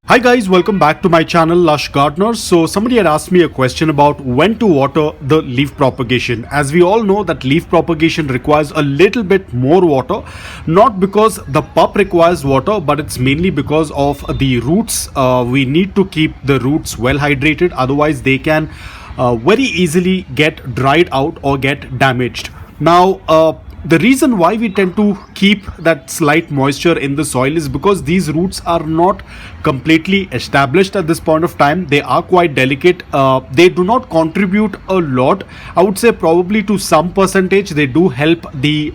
Hi guys, welcome back to my channel Lush Gardener. So somebody had asked me a question about when to water the leaf propagation. As we all know that leaf propagation requires a little bit more water, not because the pup requires water, but it's mainly because of the roots. We need to keep the roots well hydrated, otherwise they can very easily get dried out or get damaged. Now, the reason why we tend to keep that slight moisture in the soil is because these roots are not completely established at this point of time. They are quite delicate. They do not contribute a lot. I would say probably to some percentage they do help the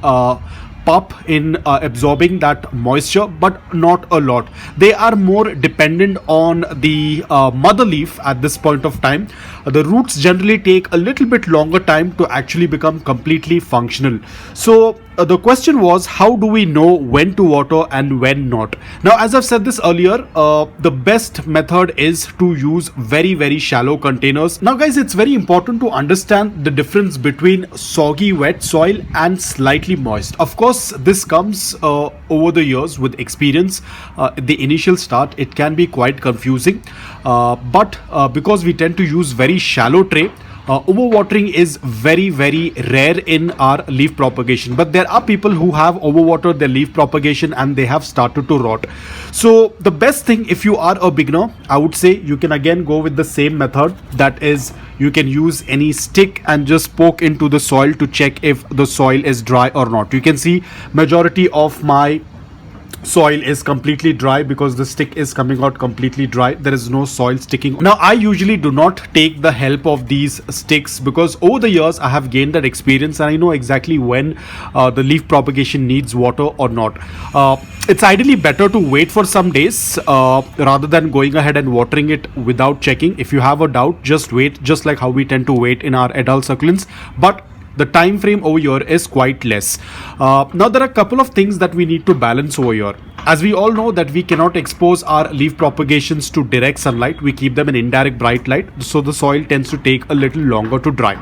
pup in absorbing that moisture, but not a lot. They are more dependent on the mother leaf at this point of time. The roots generally take a little bit longer time to actually become completely functional. So the question was, how do we know when to water and when not? Now, as I've said this earlier, the best method is to use very shallow containers. Now guys, it's very important to understand the difference between soggy wet soil and slightly moist. Of course, this comes over the years with experience. The initial start, it can be quite confusing, but because we tend to use very shallow tray, overwatering is very rare in our leaf propagation. But there are people who have overwatered their leaf propagation and they have started to rot. So the best thing, if you are a beginner, I would say you can again go with the same method. That is, you can use any stick and just poke into the soil to check if the soil is dry or not. You can see majority of my soil is completely dry because the stick is coming out completely dry. There is no soil sticking. Now, I usually do not take the help of these sticks because over the years I have gained that experience and I know exactly when the leaf propagation needs water or not. It's ideally better to wait for some days rather than going ahead and watering it without checking. If you have a doubt, just wait, just like how we tend to wait in our adult succulents. But the time frame over here is quite less. Now, there are a couple of things that we need to balance over here. As we all know that we cannot expose our leaf propagations to direct sunlight. We keep them in indirect bright light, so the soil tends to take a little longer to dry.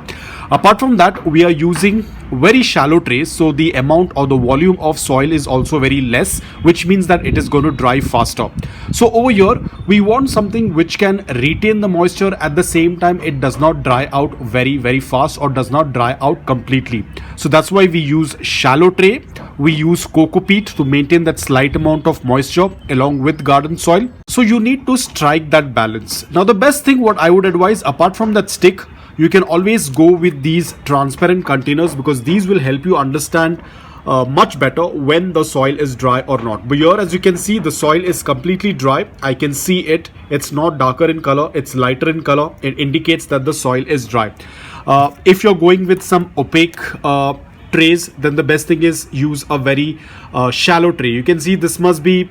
Apart from that, we are using very shallow trays, so the amount or the volume of soil is also very less, which means that it is going to dry faster. So over here, we want something which can retain the moisture, at the same time it does not dry out very fast or does not dry out completely. So that's why we use shallow tray. We use coco peat to maintain that slight amount of moisture along with garden soil. So you need to strike that balance. Now, the best thing what I would advise, apart from that stick, you can always go with these transparent containers because these will help you understand much better when the soil is dry or not. But here, as you can see, the soil is completely dry. I can see it. It's not darker in color, it's lighter in color. It indicates that the soil is dry. If you're going with some opaque trays, then the best thing is use a very shallow tray. You can see this must be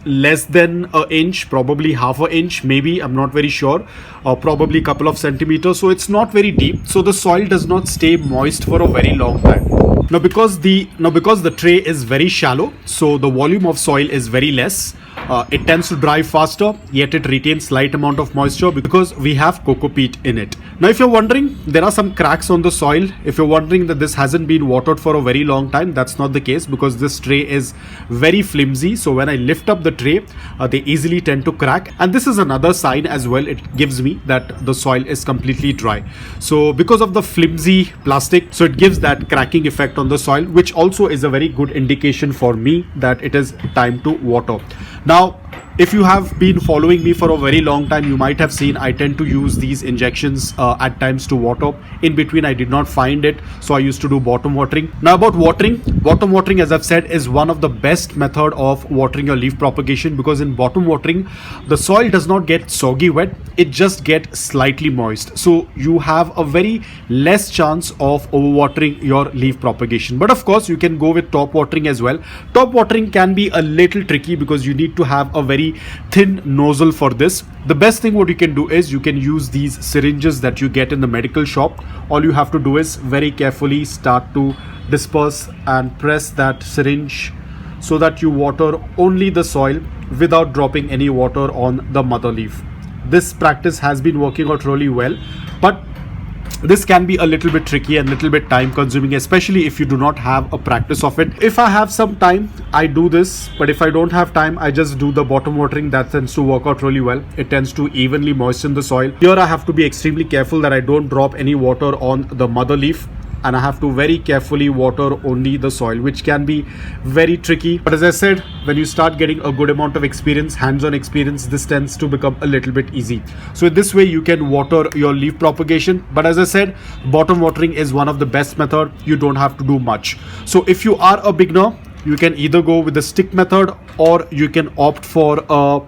less than an inch, probably half an inch, maybe, I'm not very sure, or probably a couple of centimeters. So it's not very deep, so the soil does not stay moist for a very long time. Now because the tray is very shallow, so the volume of soil is very less. It tends to dry faster, yet it retains slight amount of moisture because we have coco peat in it. Now, if you're wondering, there are some cracks on the soil. If you're wondering that this hasn't been watered for a very long time, that's not the case because this tray is very flimsy. So when I lift up the tray, they easily tend to crack. And this is another sign as well. It gives me that the soil is completely dry. So because of the flimsy plastic, so it gives that cracking effect on the soil, which also is a very good indication for me that it is time to water. Now, if you have been following me for a very long time, you might have seen I tend to use these injections at times to water. In between, I did not find it, so I used to do bottom watering. Now about watering, bottom watering, as I've said, is one of the best method of watering your leaf propagation because in bottom watering, the soil does not get soggy wet, it just gets slightly moist. So you have a very less chance of overwatering your leaf propagation. But of course, you can go with top watering as well. Top watering can be a little tricky because you need to have a very thin nozzle for this. The best thing what you can do is you can use these syringes that you get in the medical shop. All you have to do is very carefully start to disperse and press that syringe so that you water only the soil without dropping any water on the mother leaf. This practice has been working out really well, but This can be a little bit tricky and little bit time consuming, especially if you do not have a practice of it. If I have some time, I do this, but if I don't have time, I just do the bottom watering. That tends to work out really well. It tends to evenly moisten the soil. Here I have to be extremely careful that I don't drop any water on the mother leaf, and I have to very carefully water only the soil, which can be very tricky. But as I said, when you start getting a good amount of experience, hands-on experience, this tends to become a little bit easy. So in this way, you can water your leaf propagation. But as I said, bottom watering is one of the best method. You don't have to do much. So if you are a beginner, you can either go with the stick method, or you can opt for a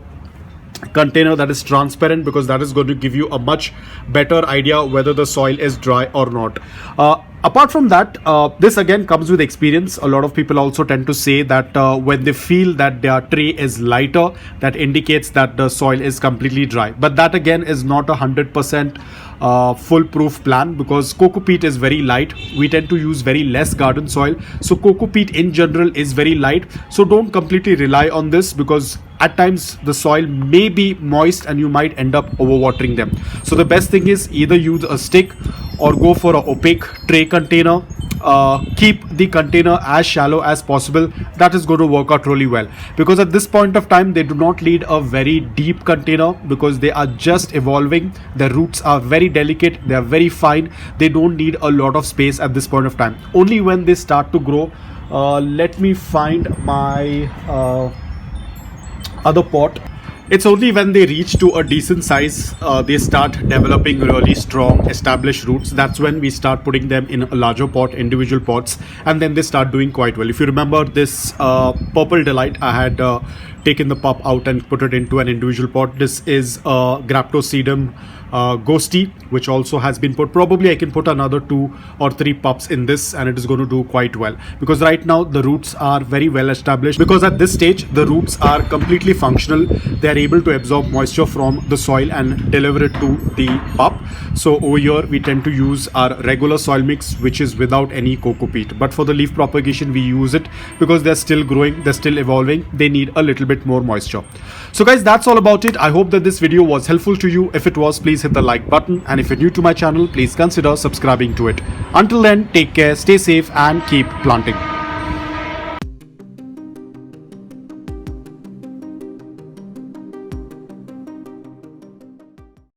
container that is transparent, because that is going to give you a much better idea whether the soil is dry or not. Apart from that, this again comes with experience. A lot of people also tend to say that when they feel that their tray is lighter, that indicates that the soil is completely dry. But that again is not 100% foolproof plan, because coco peat is very light. We tend to use very less garden soil, so coco peat in general is very light. So don't completely rely on this, because at times the soil may be moist and you might end up overwatering them. So the best thing is either use a stick or go for an opaque tray container. Keep the container as shallow as possible. That is going to work out really well, because at this point of time they do not need a very deep container, because they are just evolving. Their roots are very delicate, they are very fine. They don't need a lot of space at this point of time. Only when they start to grow, let me find my other pot. It's only when they reach to a decent size, they start developing really strong established roots. That's when we start putting them in a larger pot, individual pots, and then they start doing quite well. If you remember this purple delight, I had taken the pup out and put it into an individual pot. This is Graptosedum ghosty, which also has been put. Probably I can put another 2 or 3 pups in this, and it is going to do quite well, because right now the roots are very well established, because at this stage the roots are completely functional. They are able to absorb moisture from the soil and deliver it to the pup. So over here we tend to use our regular soil mix, which is without any coco peat. But for the leaf propagation we use it, because they're still growing, they're still evolving, they need a little bit more moisture. So guys, that's all about it. I hope that this video was helpful to you. If it was, please hit the like button, and if you're new to my channel, please consider subscribing to it. Until then, take care, stay safe, and keep planting.